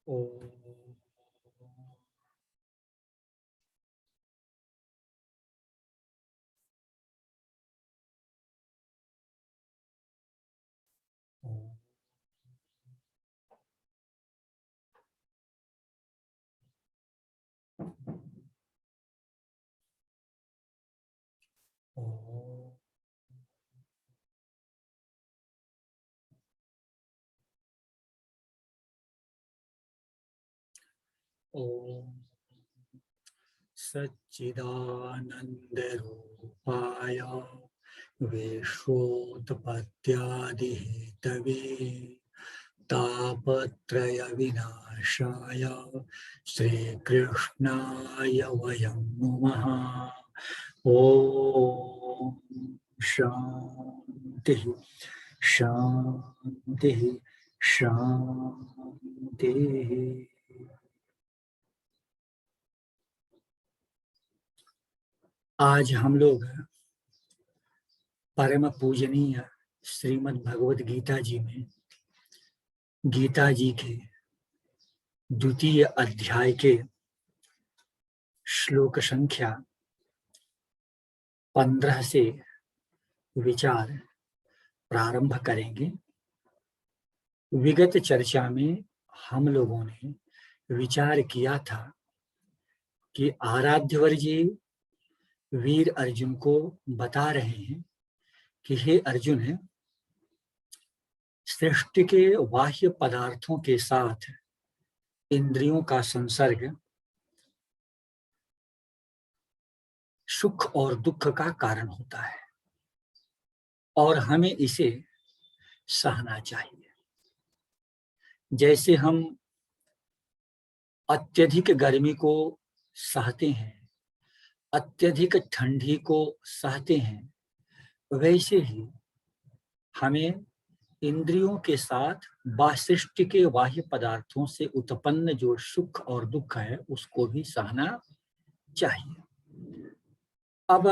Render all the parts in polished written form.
ओम ओम ओम सच्चिदानंद रूपाय विश्वोत्पत्त्यादिहेतवे तापत्रय विनाशाय श्रीकृष्णाय वयं नुमः। ओम शांति शांति शांति। आज हम लोग परम पूजनीय श्रीमद् भगवद गीता जी में गीता जी के द्वितीय अध्याय के श्लोक संख्या 15 से विचार प्रारंभ करेंगे। विगत चर्चा में हम लोगों ने विचार किया था कि आराध्यवर जी वीर अर्जुन को बता रहे हैं कि हे अर्जुन, सृष्टि के बाह्य पदार्थों के साथ इंद्रियों का संसर्ग सुख और दुख का कारण होता है और हमें इसे सहना चाहिए। जैसे हम अत्यधिक गर्मी को सहते हैं, अत्यधिक ठंडी को सहते हैं, वैसे ही हमें इंद्रियों के साथ सृष्टि के बाह्य पदार्थों से उत्पन्न जो सुख और दुख है उसको भी सहना चाहिए। अब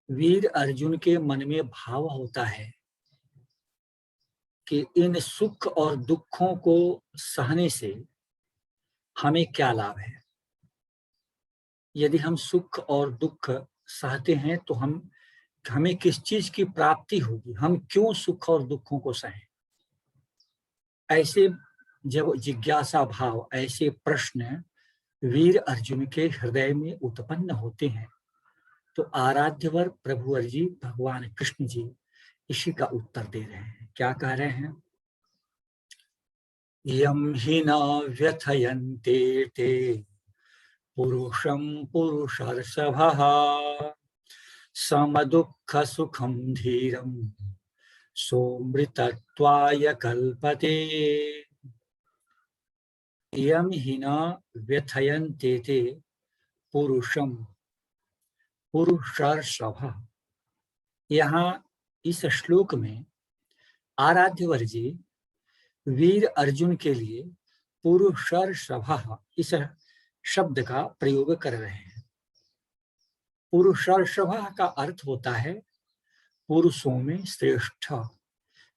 वीर अर्जुन के मन में भाव होता है कि इन सुख और दुखों को सहने से हमें क्या लाभ है। यदि हम सुख और दुख सहते हैं तो हमें किस चीज की प्राप्ति होगी, हम क्यों सुख और दुखों को सहें। ऐसे जब जिज्ञासा भाव, ऐसे प्रश्न वीर अर्जुन के हृदय में उत्पन्न होते हैं तो आराध्यवर प्रभुवर जी भगवान कृष्ण जी इसी का उत्तर दे रहे हैं। क्या कह रहे हैं? यम हि न व्यथयन्ते ते पुरुषं पुरुषर्षभः समदुःख सुखं धीरं सोमृतत्वाय कल्पते। यम हि न व्यथयन्ते ते पुरुषं पुरुषर्षभः। यहाँ इस श्लोक में आराध्यवर जी वीर अर्जुन के लिए पुरुषर्षभः इस शब्द का प्रयोग कर रहे हैं। पुरुषर्षभः का अर्थ होता है पुरुषों में श्रेष्ठ।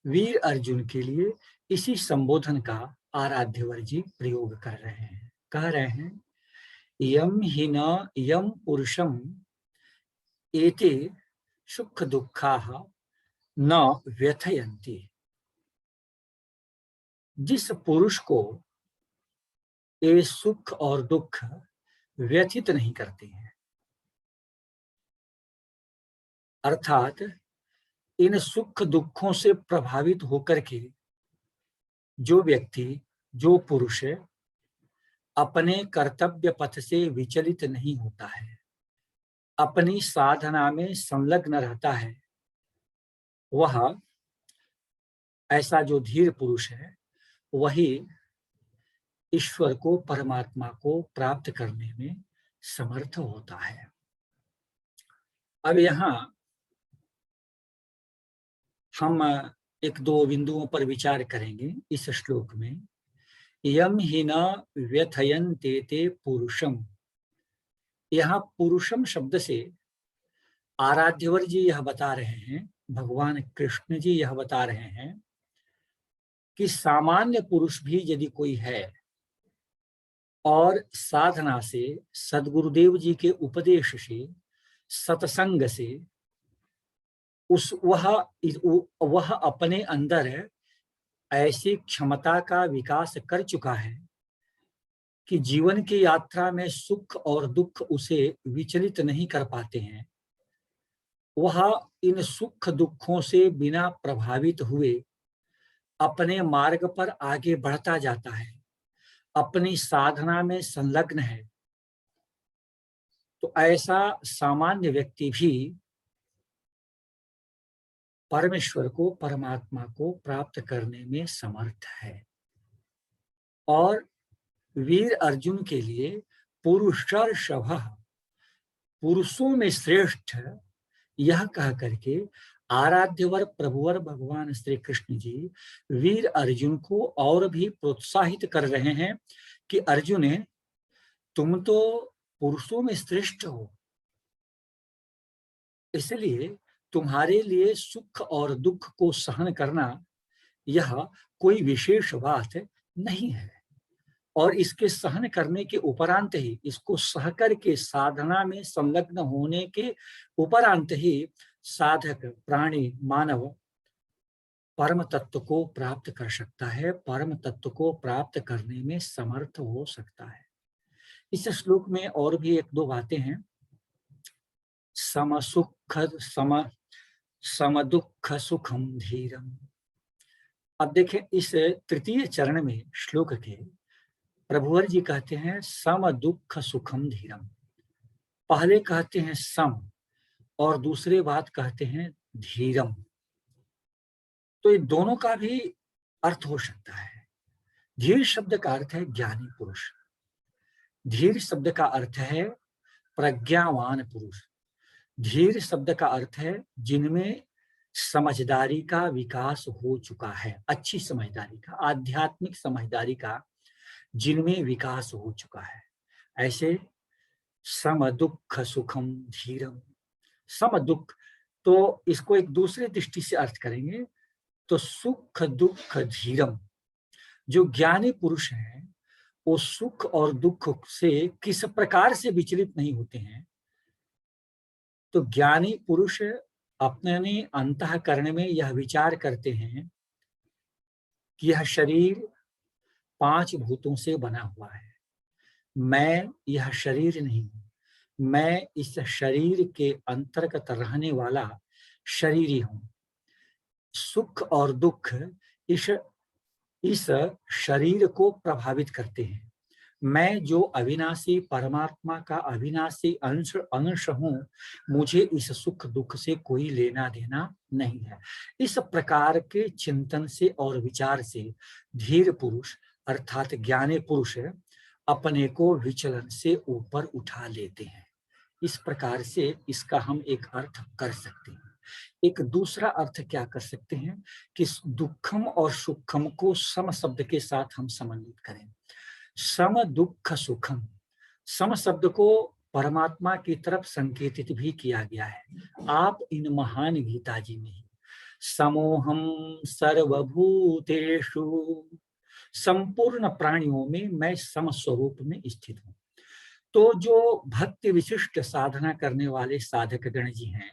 वीर अर्जुन के लिए इसी संबोधन का आराध्यवर जी प्रयोग कर रहे हैं। कह रहे हैं यम हि न यम पुरुषम एते सुख दुःखाः न व्यथयन्ति। जिस पुरुष को ये सुख और दुख व्यथित नहीं करते हैं, अर्थात इन सुख दुखों से प्रभावित होकर के जो व्यक्ति, जो पुरुष अपने कर्तव्य पथ से विचलित नहीं होता है, अपनी साधना में संलग्न रहता है, वह ऐसा जो धीर पुरुष है वही ईश्वर को, परमात्मा को प्राप्त करने में समर्थ होता है। अब यहाँ हम एक दो बिंदुओं पर विचार करेंगे इस श्लोक में। यम हि न व्यथयन्ते ते पुरुषम, यहाँ पुरुषम शब्द से आराध्यवर जी यह बता रहे हैं, भगवान कृष्ण जी यह बता रहे हैं कि सामान्य पुरुष भी यदि कोई है और साधना से, सदगुरुदेव जी के उपदेश से, सत्संग से वह अपने अंदर ऐसी क्षमता का विकास कर चुका है कि जीवन की यात्रा में सुख और दुख उसे विचलित नहीं कर पाते हैं। वह इन सुख दुखों से बिना प्रभावित हुए अपने मार्ग पर आगे बढ़ता जाता है, अपनी साधना में संलग्न है। तो ऐसा सामान्य व्यक्ति भी परमेश्वर को, परमात्मा को प्राप्त करने में समर्थ है। और वीर अर्जुन के लिए पुरुषर्षभः, पुरुषों में श्रेष्ठ, यह कह करके आराध्यवर प्रभुवर भगवान श्री कृष्ण जी वीर अर्जुन को और भी प्रोत्साहित कर रहे हैं कि अर्जुन, तुम तो पुरुषों में श्रेष्ठ हो, इसलिए तुम्हारे लिए सुख और दुख को सहन करना यह कोई विशेष बात नहीं है। और इसके सहन करने के उपरांत ही, इसको सह करके साधना में संलग्न होने के उपरांत ही साधक प्राणी मानव परम तत्व को प्राप्त कर सकता है, परम तत्व को प्राप्त करने में समर्थ हो सकता है। इस श्लोक में और भी एक दो बातें हैं। सम सुख सम दुख सुखम धीरम। अब देखें, इस तृतीय चरण में श्लोक के प्रभुवर जी कहते हैं सम दुख सुखम धीरम। पहले कहते हैं सम और दूसरे बात कहते हैं धीरम। तो ये दोनों का भी अर्थ हो सकता है। धीर शब्द का अर्थ है ज्ञानी पुरुष, धीर शब्द का अर्थ है प्रज्ञावान पुरुष, धीर शब्द का अर्थ है जिनमें समझदारी का विकास हो चुका है, अच्छी समझदारी का, आध्यात्मिक समझदारी का जिनमें विकास हो चुका है। ऐसे सम दुख सुखम धीरम। सम दुख, तो इसको एक दूसरे दृष्टि से अर्थ करेंगे तो सुख दुख धीरम। जो ज्ञानी पुरुष हैं वो सुख और दुख से किस प्रकार से विचलित नहीं होते हैं। तो ज्ञानी पुरुष अपने अंतःकरण में यह विचार करते हैं कि यह शरीर 5 भूतों से बना हुआ है, मैं यह शरीर नहीं हूं, मैं इस शरीर के अंतर्गत रहने वाला शरीरी हूं। सुख और दुख इस शरीर को प्रभावित करते हैं। मैं जो अविनाशी परमात्मा का अविनाशी अंश हूं, मुझे इस सुख दुख से कोई लेना देना नहीं है। इस प्रकार के चिंतन से और विचार से धीर पुरुष अर्थात ज्ञानी पुरुष अपने को विचलन से ऊपर उठा लेते हैं। इस प्रकार से इसका हम एक अर्थ कर सकते हैं। एक दूसरा अर्थ क्या कर सकते हैं कि दुखम और सुखम को सम शब्द के साथ हम समन्वित करें। सम दुख सुखम, सम शब्द को परमात्मा की तरफ संकेतित भी किया गया है। आप इन महान गीता जी में ही समोहम सर्वभूतेषु, संपूर्ण प्राणियों में मैं सम स्वरूप में स्थित हूं। तो जो भक्ति विशिष्ट साधना करने वाले साधक गण जी हैं,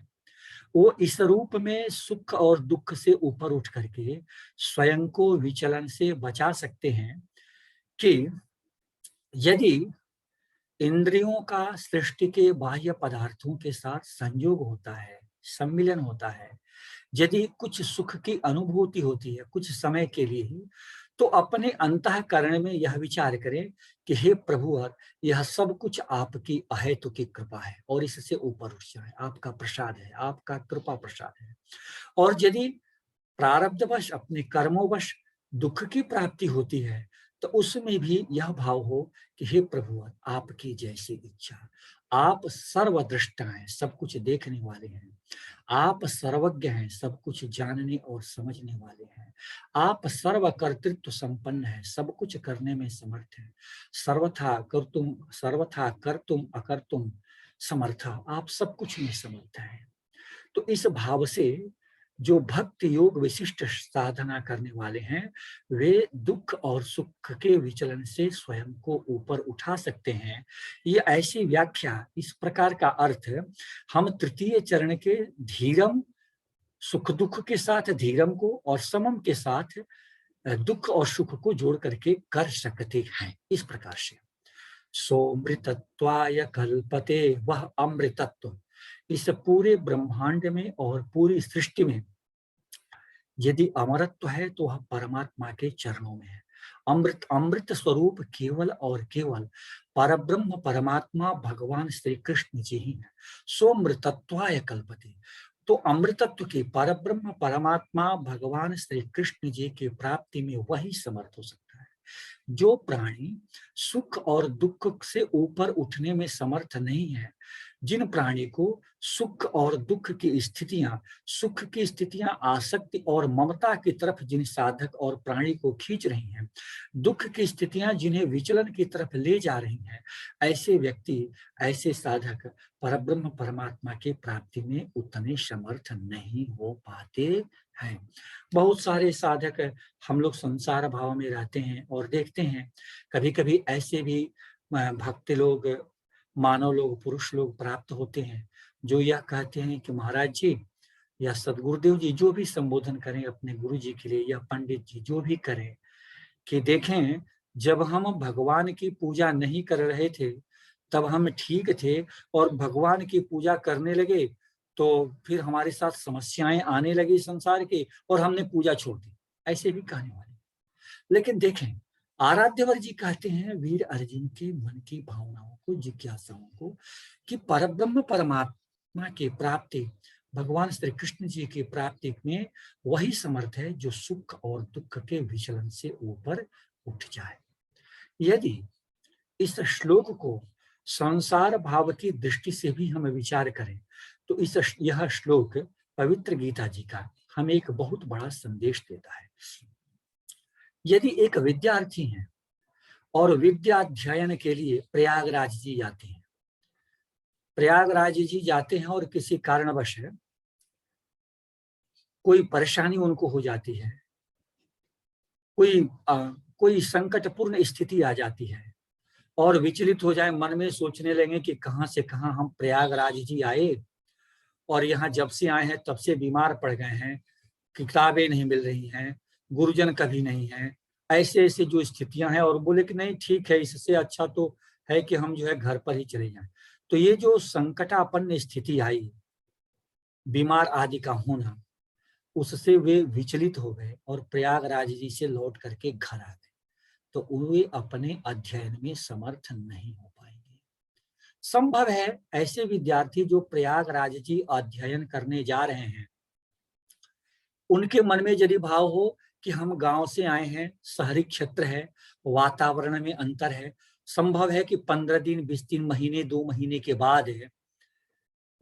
वो इस रूप में सुख और दुख से ऊपर उठ करके स्वयं को विचलन से बचा सकते हैं कि यदि इंद्रियों का सृष्टि के बाह्य पदार्थों के साथ संयोग होता है, सम्मिलन होता है, यदि कुछ सुख की अनुभूति होती है कुछ समय के लिए ही, तो अपने अंतःकरण में यह विचार करें कि हे प्रभु, यह सब कुछ आपकी अहेतु की कृपा है और इससे ऊपर उठ जाए, आपका प्रसाद है, आपका कृपा प्रसाद है। और यदि प्रारब्धवश अपने कर्मोवश दुख की प्राप्ति होती है तो उसमें भी यह भाव हो कि हे प्रभु, आपकी जैसी इच्छा। आप सर्वदृष्टा हैं, सब कुछ देखने वाले हैं। आप सर्वज्ञ हैं, सब कुछ जानने और समझने वाले हैं। आप सर्वकर्तृत्व संपन्न हैं, सब कुछ करने में समर्थ हैं। सर्वथा कर्तुम अकर्तुम समर्थ, आप सब कुछ में समर्थ हैं। तो इस भाव से जो भक्त योग विशिष्ट साधना करने वाले हैं वे दुख और सुख के विचलन से स्वयं को ऊपर उठा सकते हैं। ये ऐसी व्याख्या, इस प्रकार का अर्थ हम तृतीय चरण के धीरम, सुख दुख के साथ धीरम को और समम के साथ दुख और सुख को जोड़ करके कर सकते हैं। इस प्रकार से सोमृतत्वाय कल्पते, वह अमृतत्व इस पूरे ब्रह्मांड में और पूरी सृष्टि में यदि अमरत्व है तो वह परमात्मा के चरणों में है। अमृत अमृत स्वरूप केवल और केवल परब्रह्म परमात्मा भगवान श्री कृष्ण जी ही है। सोमृतत्वाय कल्पते, तो अमृतत्व के परब्रह्म परमात्मा भगवान श्री कृष्ण जी की प्राप्ति में वही समर्थ हो सकता है। जो प्राणी सुख और दुख से ऊपर उठने में समर्थ नहीं है, जिन प्राणी को सुख और दुख की स्थितियां, सुख की स्थितियां आसक्ति और ममता की तरफ जिन साधक और प्राणी को खींच रही हैं, दुख की स्थितियां जिन्हें विचलन की तरफ ले जा रही हैं, ऐसे व्यक्ति, ऐसे साधक परब्रह्म परमात्मा की प्राप्ति में उतने समर्थ नहीं हो पाते हैं। बहुत सारे साधक हम लोग संसार भाव में रहते हैं और देखते हैं कभी कभी ऐसे भी भक्त लोग, मानव लोग, पुरुष लोग प्राप्त होते हैं जो यह कहते हैं कि महाराज जी या सदगुरुदेव जी जो भी संबोधन करें अपने गुरु जी के लिए, या पंडित जी जो भी करें, कि देखें जब हम भगवान की पूजा नहीं कर रहे थे तब हम ठीक थे, और भगवान की पूजा करने लगे तो फिर हमारे साथ समस्याएं आने लगी संसार की और हमने पूजा छोड़ दी। ऐसे भी कहने वाले। लेकिन देखें, आराध्यवर जी कहते हैं वीर अर्जुन के मन की भावनाओं को, जिज्ञासाओं को, कि परब्रह्म परमात्मा की प्राप्ति, भगवान श्री कृष्ण जी की प्राप्ति में वही समर्थ है जो सुख और दुख के विचलन से ऊपर उठ जाए। यदि इस श्लोक को संसार भाव की दृष्टि से भी हम विचार करें तो यह श्लोक पवित्र गीता जी का हमें एक बहुत बड़ा संदेश देता है। यदि एक विद्यार्थी है और विद्या अध्ययन के लिए प्रयागराज जी जाते हैं, प्रयागराज जी जाते हैं और किसी कारणवश कोई परेशानी उनको हो जाती है, कोई संकटपूर्ण स्थिति आ जाती है और विचलित हो जाए, मन में सोचने लगे कि कहां से कहां हम प्रयागराज जी आए और यहाँ जब से आए हैं तब से बीमार पड़ गए हैं, किताबें नहीं मिल रही हैं, गुरुजन कभी नहीं है, ऐसे ऐसे जो स्थितियां हैं, और बोले कि नहीं ठीक है, इससे अच्छा तो है कि हम जो है घर पर ही चले जाएं। तो ये जो संकटापन्न स्थिति आई, बीमार आदि का होना, उससे वे विचलित हो गए और प्रयागराज जी से लौट करके घर आ गए, तो वे अपने अध्ययन में समर्थ नहीं हो पाएंगे। संभव है ऐसे विद्यार्थी जो प्रयागराज जी अध्ययन करने जा रहे हैं, उनके मन में यदि भाव हो कि हम गांव से आए हैं, शहरी क्षेत्र है, वातावरण में अंतर है, संभव है कि 15 दिन, 20 दिन, महीने, 2 महीने के बाद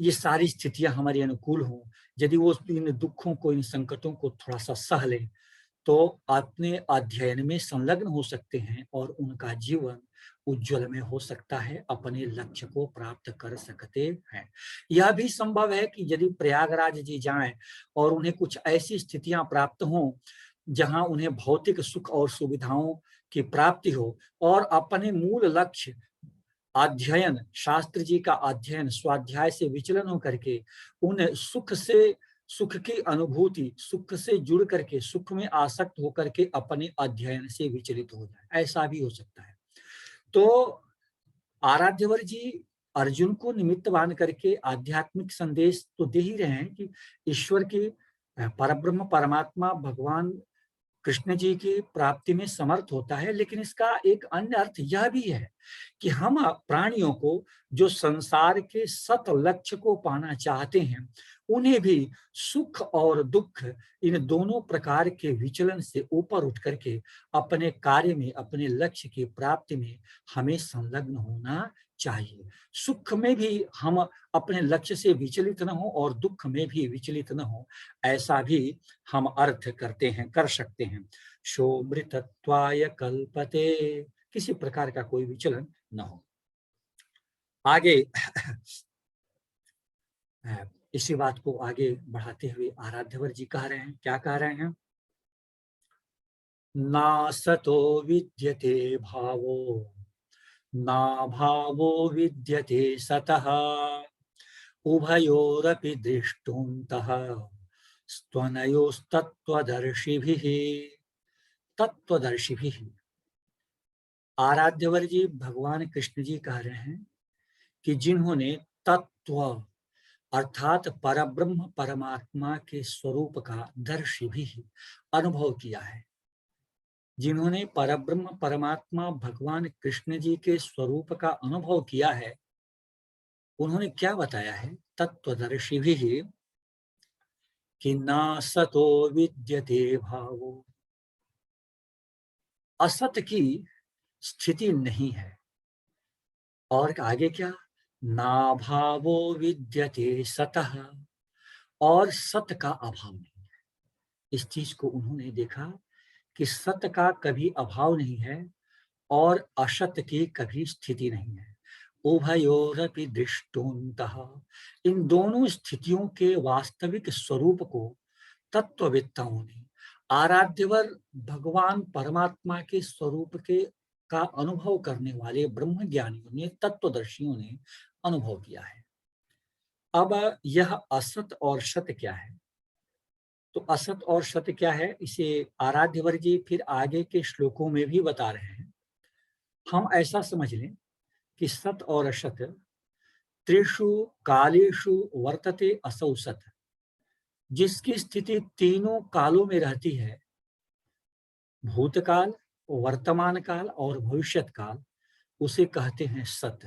ये सारी स्थितियां हमारे अनुकूल हों, यदि वो इन दुखों को, इन संकटों को थोड़ा सा सह लें तो अपने अध्ययन में संलग्न हो सकते हैं और उनका जीवन उज्जवल में हो सकता है, अपने लक्ष्य को प्राप्त कर सकते हैं। यह भी संभव है कि यदि प्रयागराज जी जाएं और उन्हें कुछ ऐसी स्थितियां प्राप्त हों जहां उन्हें भौतिक सुख और सुविधाओं की प्राप्ति हो और अपने मूल लक्ष्य अध्ययन, शास्त्र जी का अध्ययन, स्वाध्याय से विचलन हो करके उन सुख की अनुभूति, सुख से जुड़ करके, सुख में आसक्त होकर के अपने अध्ययन से विचलित हो जाए, ऐसा भी हो सकता है। तो आराध्यवर जी अर्जुन को निमित्त मान करके आध्यात्मिक संदेश तो दे ही रहे हैं कि ईश्वर के, परब्रह्म परमात्मा भगवान कृष्ण जी की प्राप्ति में समर्थ होता है, लेकिन इसका एक अन्य अर्थ यह भी है कि हम प्राणियों को जो संसार के सत लक्ष्य को पाना चाहते हैं, उन्हें भी सुख और दुख, इन दोनों प्रकार के विचलन से ऊपर उठ करके अपने कार्य में, अपने लक्ष्य की प्राप्ति में हमें संलग्न होना चाहिए। सुख में भी हम अपने लक्ष्य से विचलित न हो और दुख में भी विचलित न हो, ऐसा भी हम अर्थ करते हैं, कर सकते हैं। शोभृतत्वाय कल्पते, किसी प्रकार का कोई विचलन न हो। आगे इसी बात को आगे बढ़ाते हुए आराध्यवर जी कह रहे हैं, क्या कह रहे हैं? ना सतो विद्यते भावो, ना भावो विद्यते सतः, उभयोरपि दृष्टोऽन्तः स्त्वनयोस्तत्त्वदर्शिभिः। तत्वदर्शिभिः। आराध्यवर जी भगवान कृष्ण जी कह रहे हैं कि जिन्होंने तत्व अर्थात परब्रह्म परमात्मा के स्वरूप का दर्शी भी अनुभव किया है, जिन्होंने परब्रह्म परमात्मा भगवान कृष्ण जी के स्वरूप का अनुभव किया है, उन्होंने क्या बताया है? तत्वदर्शी भी कि ना सतो विद्यते भावो, असत की स्थिति नहीं है। और आगे क्या? ना भावो विद्यते सतः, और सत का अभाव नहीं है। इस चीज को उन्होंने देखा कि सत का कभी अभाव नहीं है और असत की कभी स्थिति नहीं है। उभयोरपि दृष्टोन्तः, इन दोनों स्थितियों के वास्तविक स्वरूप को तत्ववेत्ताओं ने, आराध्यवर भगवान परमात्मा के स्वरूप के का अनुभव करने वाले ब्रह्म ज्ञानियों ने, तत्वदर्शियों ने अनुभव किया है। अब यह असत और सत क्या है? तो असत और सत क्या है, इसे आराध्यवर जी फिर आगे के श्लोकों में भी बता रहे हैं। हम ऐसा समझ लें कि सत और असत त्रिषु कालेषु वर्तते असौ सत, जिसकी स्थिति तीनों कालों में रहती है, भूतकाल, वर्तमान काल और भविष्यत काल, उसे कहते हैं सत।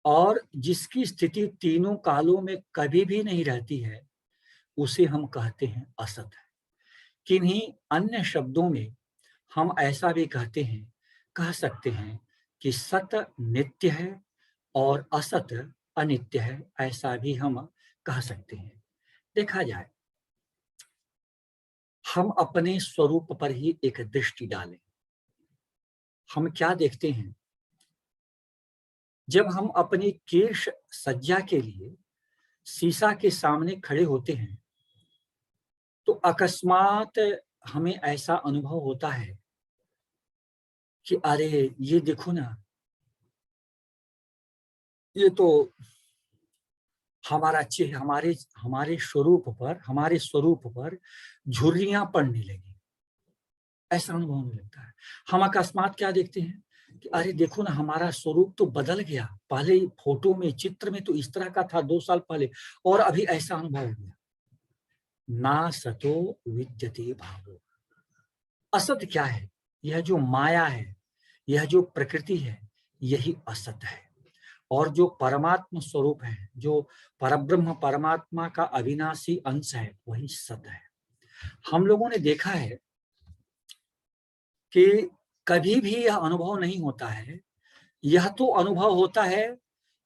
और जिसकी स्थिति तीनों कालों में कभी भी नहीं रहती है, उसे हम कहते हैं असत। किन्हीं अन्य शब्दों में हम ऐसा भी कह सकते हैं कि सत नित्य है और असत अनित्य है, ऐसा भी हम कह सकते हैं। देखा जाए, हम अपने स्वरूप पर ही एक दृष्टि डालें। हम क्या देखते हैं? जब हम अपनी केश सज्जा के लिए शीशा के सामने खड़े होते हैं, तो अकस्मात हमें ऐसा अनुभव होता है कि अरे ये देखो ना, ये तो हमारे हमारे स्वरूप पर झुर्रियां पड़ने लगी, ऐसा अनुभव होने लगता है। हम अकस्मात क्या देखते हैं कि अरे देखो ना, हमारा स्वरूप तो बदल गया, पहले फोटो में, चित्र में तो इस तरह का था 2 साल पहले, और अभी ऐसा अनुभव हो गया। ना सतो विद्यते भावो, असत क्या है? यह जो माया है, यह जो प्रकृति है, यही असत है। और जो परमात्म स्वरूप है, जो परब्रह्म परमात्मा का अविनाशी अंश है, वही सत है। हम लोगों ने देखा है कि कभी भी यह अनुभव नहीं होता है, यह तो अनुभव होता है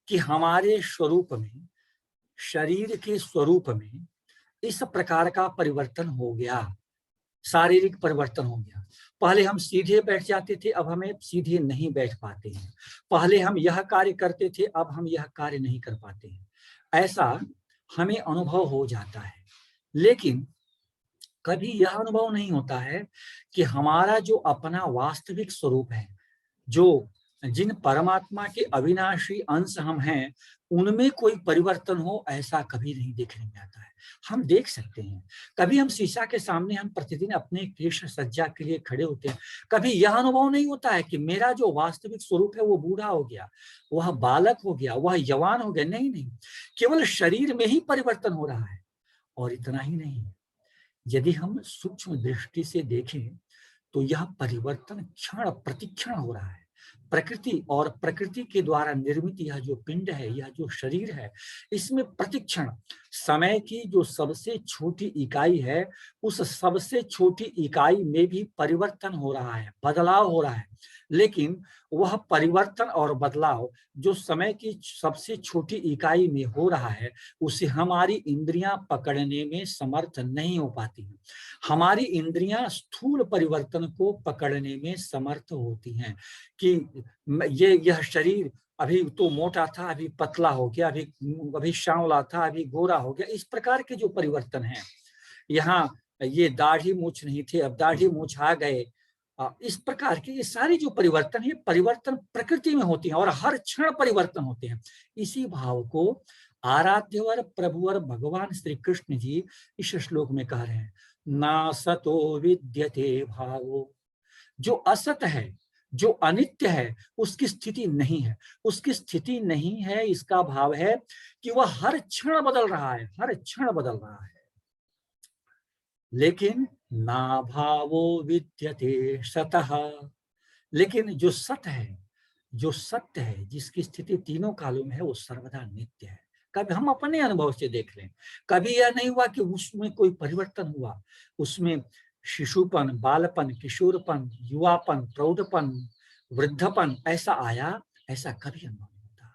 कि हमारे स्वरूप में, शरीर के स्वरूप में इस प्रकार का परिवर्तन हो गया, शारीरिक परिवर्तन हो गया। पहले हम सीधे बैठ जाते थे, अब हमें सीधे नहीं बैठ पाते हैं। पहले हम यह कार्य करते थे, अब हम यह कार्य नहीं कर पाते हैं। ऐसा हमें अनुभव हो जाता है। लेकिन कभी यह अनुभव नहीं होता है कि हमारा जो अपना वास्तविक स्वरूप है, जो जिन परमात्मा के अविनाशी अंश हम हैं, उनमें कोई परिवर्तन हो, ऐसा कभी नहीं देखने में आता है। हम देख सकते हैं, कभी हम शीशा के सामने हम प्रतिदिन अपने केश सज्जा के लिए खड़े होते हैं, कभी यह अनुभव नहीं होता है कि मेरा जो वास्तविक स्वरूप है वो बूढ़ा हो गया, वह बालक हो गया, वह जवान हो गया। नहीं नहीं, केवल शरीर में ही परिवर्तन हो रहा है। और इतना ही नहीं, यदि हम सूक्ष्म दृष्टि से देखें तो यह परिवर्तन क्षण प्रतिक्षण हो रहा है। प्रकृति और प्रकृति के द्वारा निर्मित यह जो पिंड है, यह जो शरीर है, इसमें प्रतिक्षण समय की जो सबसे छोटी इकाई है, उस सबसे छोटी इकाई में भी परिवर्तन हो रहा है, बदलाव हो रहा है। लेकिन वह परिवर्तन और बदलाव जो समय की सबसे छोटी इकाई में हो रहा है, उसे हमारी इंद्रियां पकड़ने में समर्थ नहीं हो पाती हैं। हमारी इंद्रियां स्थूल परिवर्तन को पकड़ने में समर्थ होती हैं कि यह शरीर अभी तो मोटा था, अभी पतला हो गया, अभी सांवला था, अभी गोरा हो गया। इस प्रकार के जो परिवर्तन हैं, यहाँ ये दाढ़ी मूछ नहीं थे, अब दाढ़ी मूछ आ गए। इस प्रकार के ये सारे जो परिवर्तन है, परिवर्तन प्रकृति में होते हैं और हर क्षण परिवर्तन होते हैं। इसी भाव को आराध्यवर प्रभुवर भगवान श्री कृष्ण जी इस श्लोक में कह रहे हैं, ना सतो विद्यते भावो। जो असत है, जो अनित्य है, उसकी स्थिति नहीं है। उसकी स्थिति नहीं है, इसका भाव है कि वह हर क्षण बदल रहा है, हर क्षण बदल रहा है। लेकिन ना भावो विद्यते सतः, लेकिन जो सत है, जो सत्य है, जिसकी स्थिति तीनों कालों में है, वो सर्वदा नित्य है। कभी हम अपने अनुभव से देख लें, कभी यह नहीं हुआ कि उसमें कोई परिवर्तन हुआ, उसमें शिशुपन, बालपन, किशोरपन, युवापन, प्रौढ़पन, वृद्धपन ऐसा आया, ऐसा कभी अनुभव नहीं होता है।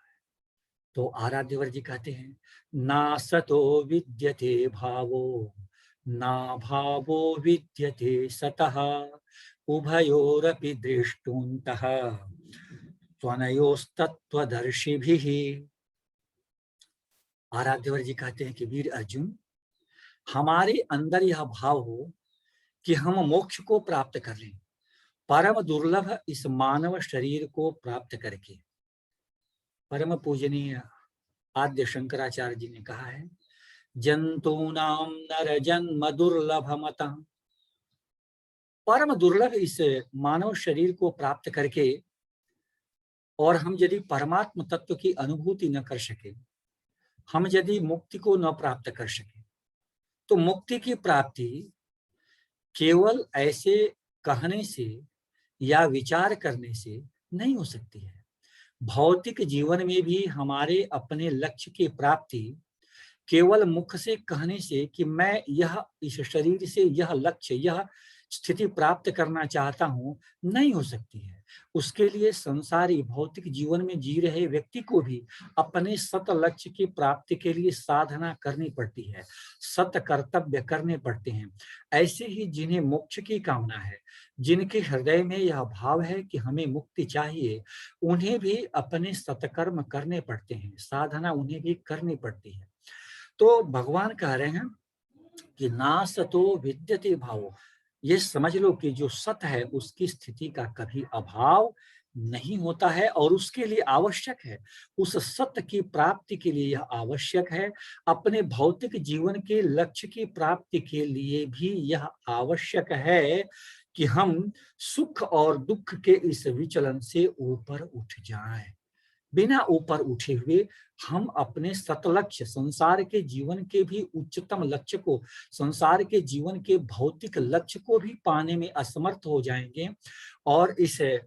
तो आराध्यवर जी कहते हैं, ना सतो विद्यते भावो, ना भावो विद्यते सतः, उभयोरपि दृष्टुन्तः त्वनयोस्तत्त्वदर्शिभिः। आराध्यवर जी कहते हैं कि वीर अर्जुन, हमारे अंदर यह भाव हो कि हम मोक्ष को प्राप्त कर लें, परम दुर्लभ इस मानव शरीर को प्राप्त करके। परम पूजनीय आद्य शंकराचार्य जी ने कहा है, जंतूनाम नर जन्म दुर्लभमतः। परम दुर्लभ इस मानव शरीर को प्राप्त करके और हम यदि परमात्म तत्व की अनुभूति न कर सके, हम यदि मुक्ति को न प्राप्त कर सके, तो मुक्ति की प्राप्ति केवल ऐसे कहने से या विचार करने से नहीं हो सकती है। भौतिक जीवन में भी हमारे अपने लक्ष्य की प्राप्ति केवल मुख से कहने से कि मैं यह इस शरीर से यह लक्ष्य, यह स्थिति प्राप्त करना चाहता हूं, नहीं हो सकती है। उसके लिए संसारी भौतिक जीवन में जी रहे व्यक्ति को भी अपने सत लक्ष्य की प्राप्ति के लिए साधना करनी पड़ती है, सत कर्तव्य करने पड़ते हैं। ऐसे ही जिन्हें मोक्ष की कामना है, जिनके हृदय में यह भाव है कि हमें मुक्ति चाहिए, उन्हें भी अपने सत्कर्म करने पड़ते हैं, साधना उन्हें भी करनी पड़ती है। तो भगवान कह रहे हैं कि ना सतो विद्यते भावो, ये समझ लो कि जो सत है उसकी स्थिति का कभी अभाव नहीं होता है और उसके लिए आवश्यक है, उस सत्य की प्राप्ति के लिए यह आवश्यक है, अपने भौतिक जीवन के लक्ष्य की प्राप्ति के लिए भी यह आवश्यक है कि हम सुख और दुख के इस विचलन से ऊपर उठ जाएं। बिना ऊपर उठे हुए हम अपने सतलक्ष्य, संसार के जीवन के भी उच्चतम लक्ष्य को, संसार के जीवन के भौतिक लक्ष्य को भी पाने में असमर्थ हो जाएंगे। और इस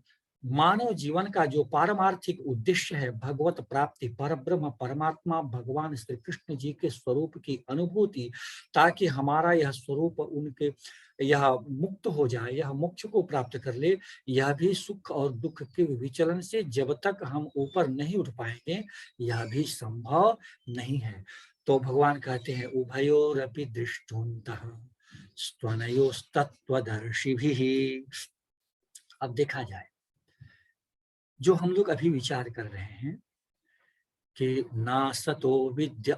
मानव जीवन का जो पारमार्थिक उद्देश्य है, भगवत प्राप्ति, परब्रह्म परमात्मा भगवान श्री कृष्ण जी के स्वरूप की अनुभूति, ताकि हमारा यह स्वरूप उनके यह मुक्त हो जाए, यह मोक्ष को प्राप्त कर ले, यह भी सुख और दुख के विचलन से जब तक हम ऊपर नहीं उठ पाएंगे, यह भी संभव नहीं है। तो भगवान कहते हैं, उभयोरपि दृष्टुन्तः त्वनयोस्तत्त्वदर्शिभिः। अब देखा जाए, जो हम लोग अभी विचार कर रहे हैं कि ना सतो विद्य,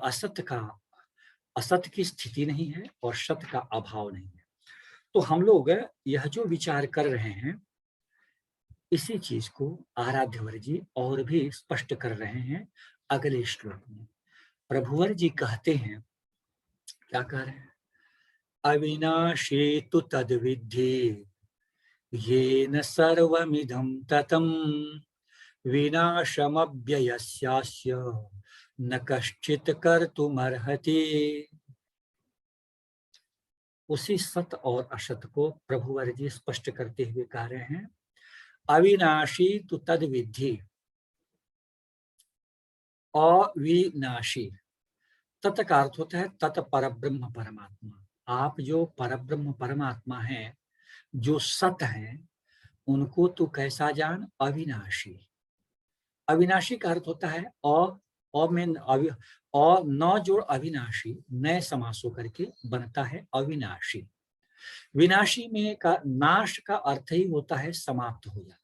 असत की स्थिति नहीं है और सत का अभाव नहीं है, तो हम लोग यह जो विचार कर रहे हैं, इसी चीज को आराध्यवर जी और भी स्पष्ट कर रहे हैं अगले श्लोक में। प्रभुवर जी कहते हैं, क्या कह रहे हैं, अविनाशी तु तद्विद्धि येन सर्वमिदं ततं विनाशमव्ययस्यास्य न कश्चित् कर्तुमर्हति। उसी सत और असत को प्रभुवर जी स्पष्ट करते हुए कह रहे हैं, अविनाशी तु तद्विद्धि, अविनाशी, तत् का अर्थ होता है तत् परब्रह्म परमात्मा। आप जो परब्रह्म परमात्मा हैं, जो सत हैं, उनको तो कैसा जान, अविनाशी। अविनाशी का अर्थ होता है न जोड़ अविनाशी, नए समास होकर के बनता है अविनाशी। विनाशी में का नाश का अर्थ ही होता है समाप्त हो जाना।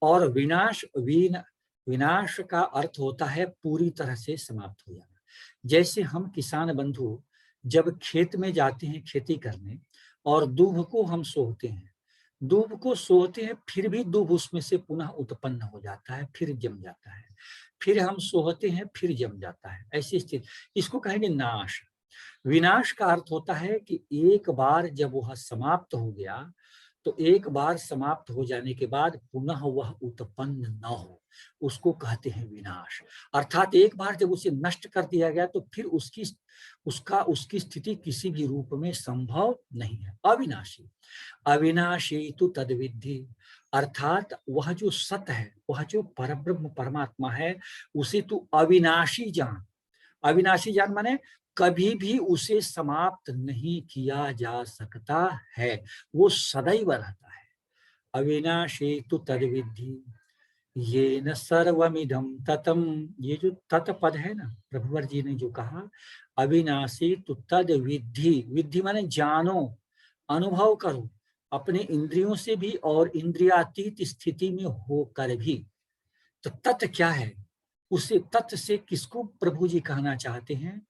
और विनाश का अर्थ होता है पूरी तरह से समाप्त हो जाना। जैसे हम किसान बंधु जब खेत में जाते हैं खेती करने और दूब को हम सोहते हैं, दूब को सोहते हैं, फिर भी दूब उसमें से पुनः उत्पन्न हो जाता है, फिर जम जाता है, फिर हम सोहते हैं, फिर जम जाता है, ऐसी स्थिति, इसको कहेंगे नाश। विनाश का अर्थ होता है कि एक बार जब वह समाप्त हो गया, तो एक बार समाप्त हो जाने के बाद पुनः वह उत्पन्न न हो, उसको कहते हैं विनाश। अर्थात एक बार जब उसे नष्ट कर दिया गया तो फिर उसकी स्थिति किसी भी रूप में संभव नहीं है। अविनाशी, अविनाशी तो तद्विद्धि, अर्थात वह जो सत्य है, वह जो परब्रह्म परमात्मा है, उसे तू अविनाशी जान। अविनाशी जान माने कभी भी उसे समाप्त नहीं किया जा सकता है, वो सदैव रहता है। अविनाशी तु तद्विद्धि येन सर्वमिदं ततम, ये जो तत् पद है ना, प्रभुवर जी ने जो कहा अविनाशी तु तद्विद्धि, विद्धि माने जानो, अनुभव करो, अपने इंद्रियों से भी और इंद्रियातीत स्थिति में होकर भी। तो तत् क्या है, उसे तत् से किसको प्रभु जी कहना चाहते हैं?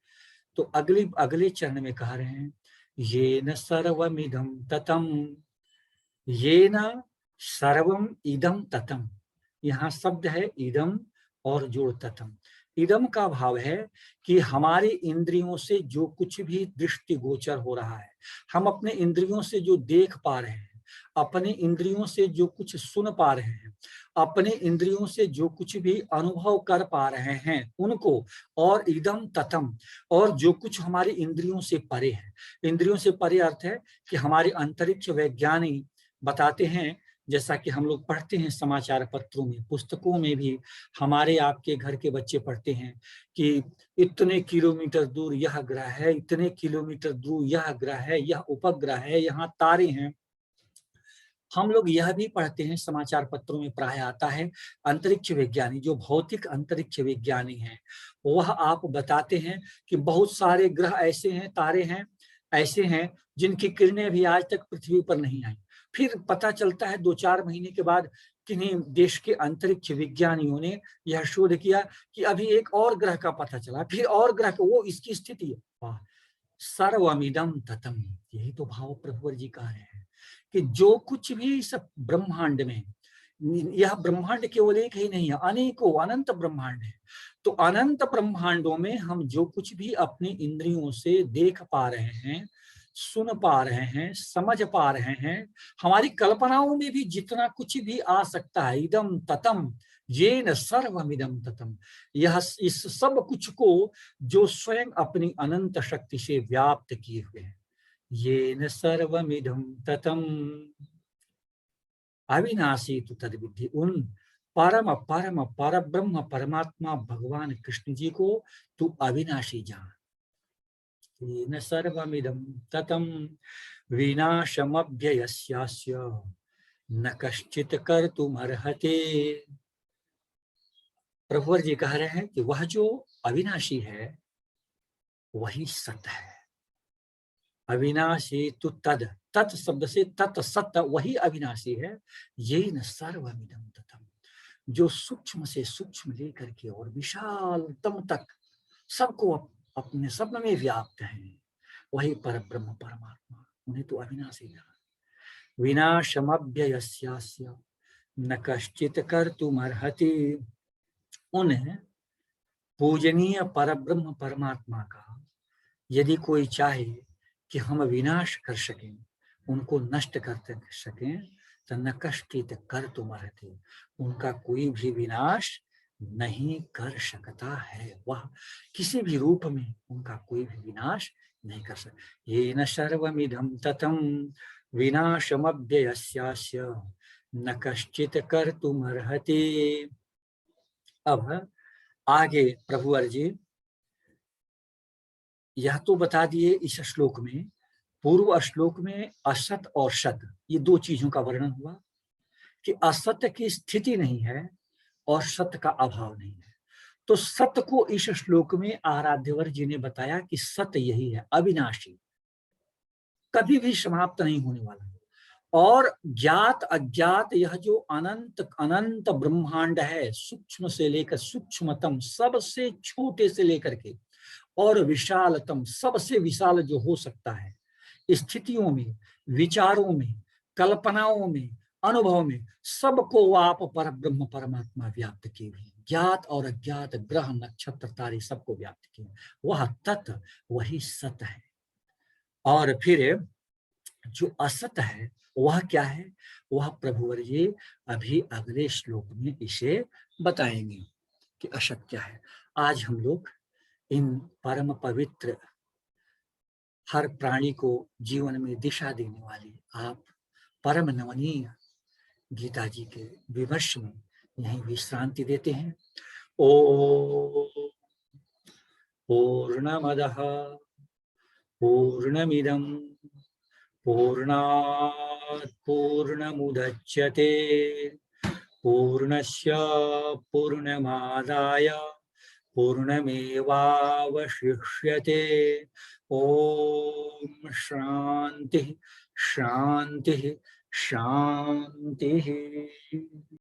तो अगले चरण में कह रहे हैं येन सर्वमिदं ततम, येन सर्वम इदम ततम, यहाँ शब्द है इदम और जोड़ ततम। इदम का भाव है कि हमारे इंद्रियों से जो कुछ भी दृष्टि गोचर हो रहा है, हम अपने इंद्रियों से जो देख पा रहे हैं, अपने इंद्रियों से जो कुछ सुन पा रहे हैं, अपने इंद्रियों से जो कुछ भी अनुभव कर पा रहे हैं उनको, और इदम ततम, और जो कुछ हमारी इंद्रियों से परे है। इंद्रियों से परे अर्थ है कि हमारे अंतरिक्ष वैज्ञानिक बताते हैं, जैसा कि हम लोग पढ़ते हैं समाचार पत्रों में, पुस्तकों में भी हमारे आपके घर के बच्चे पढ़ते हैं कि इतने किलोमीटर दूर यह ग्रह है, इतने किलोमीटर दूर यह ग्रह है, यह उपग्रह है, यहाँ तारे हैं। हम लोग यह भी पढ़ते हैं समाचार पत्रों में, प्राय आता है अंतरिक्ष विज्ञानी, जो भौतिक अंतरिक्ष विज्ञानी हैं, वह आप बताते हैं कि बहुत सारे ग्रह ऐसे हैं, तारे हैं ऐसे हैं जिनकी किरणें भी आज तक पृथ्वी पर नहीं आई। फिर पता चलता है 2-4 महीने के बाद किन्हीं देश के अंतरिक्ष विज्ञानियों ने यह शोध किया कि अभी एक और ग्रह का पता चला, फिर और ग्रह का, वो इसकी स्थिति है। वाह, सर्वमिदं ततम, यही तो भाव प्रभुवर जी कह रहे हैं कि जो कुछ भी इस ब्रह्मांड में, यह ब्रह्मांड केवल एक ही नहीं है, अनेकों अनंत ब्रह्मांड है। तो अनंत ब्रह्मांडों में हम जो कुछ भी अपनी इंद्रियों से देख पा रहे हैं, सुन पा रहे हैं, समझ पा रहे हैं, हमारी कल्पनाओं में भी जितना कुछ भी आ सकता है, इदम ततम येन सर्वमिदं ततम, यह इस सब कुछ को जो स्वयं अपनी अनंत शक्ति से व्याप्त किए हुए हैं, येन सर्वमिदं ततम अविनाशी तु तद्विद्धि, उन परम परम परब्रह्म परमात्मा भगवान कृष्ण जी को तू अविनाशी जान। येन सर्वमिदं ततम विनाशमभ्ययस्यास्य न कश्चित् कर्तुमर्हति। प्रभुवर जी कह रहे हैं कि वह जो अविनाशी है वही सत्य है। अविनाशी तो तद, तत् शब्द से तत् सत्य, वही अविनाशी है। ये न सर्वमिदं ततम, जो सूक्ष्म से सूक्ष्म लेकर के और विशालतम तक सबको अपने सब में व्याप्त है, वही परब्रह्म परमात्मा, उन्हें तो अविनाशी जान। विनाशमभ्ययस्यास्य न कश्चित् कर्तुमर्हति, उन्हें पूजनीय परब्रह्म परमात्मा का यदि कोई चाहे कि हम विनाश कर सकें, उनको नष्ट कर सकें, तो न कश्चित् कर्तुमर्हति, उनका कोई भी विनाश नहीं कर सकता है। वह किसी भी रूप में उनका कोई भी विनाश नहीं कर सकता। येन सर्वमिदं ततं विनाशमभ्ययस्यास्य न कश्चित् कर्तुमर्हति। अब आगे प्रभुवर जी यह तो बता दिए इस श्लोक में। पूर्व श्लोक में असत और सत, ये दो चीजों का वर्णन हुआ कि असत्य की स्थिति नहीं है और सत्य का अभाव नहीं है। तो सत्य को इस श्लोक में आराध्यवर जी ने बताया कि सत्य यही है, अविनाशी, कभी भी समाप्त नहीं होने वाला। और ज्ञात अज्ञात यह जो अनंत अनंत ब्रह्मांड है, सूक्ष्म से लेकर सूक्ष्मतम, सबसे छोटे से लेकर के और विशालतम, सबसे विशाल जो हो सकता है, स्थितियों में, विचारों में, कल्पनाओं में, अनुभव में, सबको आप पर ब्रह्म परमात्मा व्याप्त किए हुए, ज्ञात और अज्ञात ग्रह नक्षत्र तारे सबको व्याप्त किए, वह तत्व वही सत है। और फिर जो असत है वह क्या है? वह प्रभुवर जी अभी अगले श्लोक में इसे बताएंगे कि असत क्या है। आज हम लोग इन परम पवित्र, हर प्राणी को जीवन में दिशा देने वाली, आप परम नमनीय गीता जी के विमर्श में यही विश्रांति देते हैं। ओ पूर्णमदः पूर्णमिदं पूर्णात् पूर्णमुदच्यते पूर्णस्य पूर्णमादाय पूर्णमेवावशिष्यते। ओम शांति शांति शांति।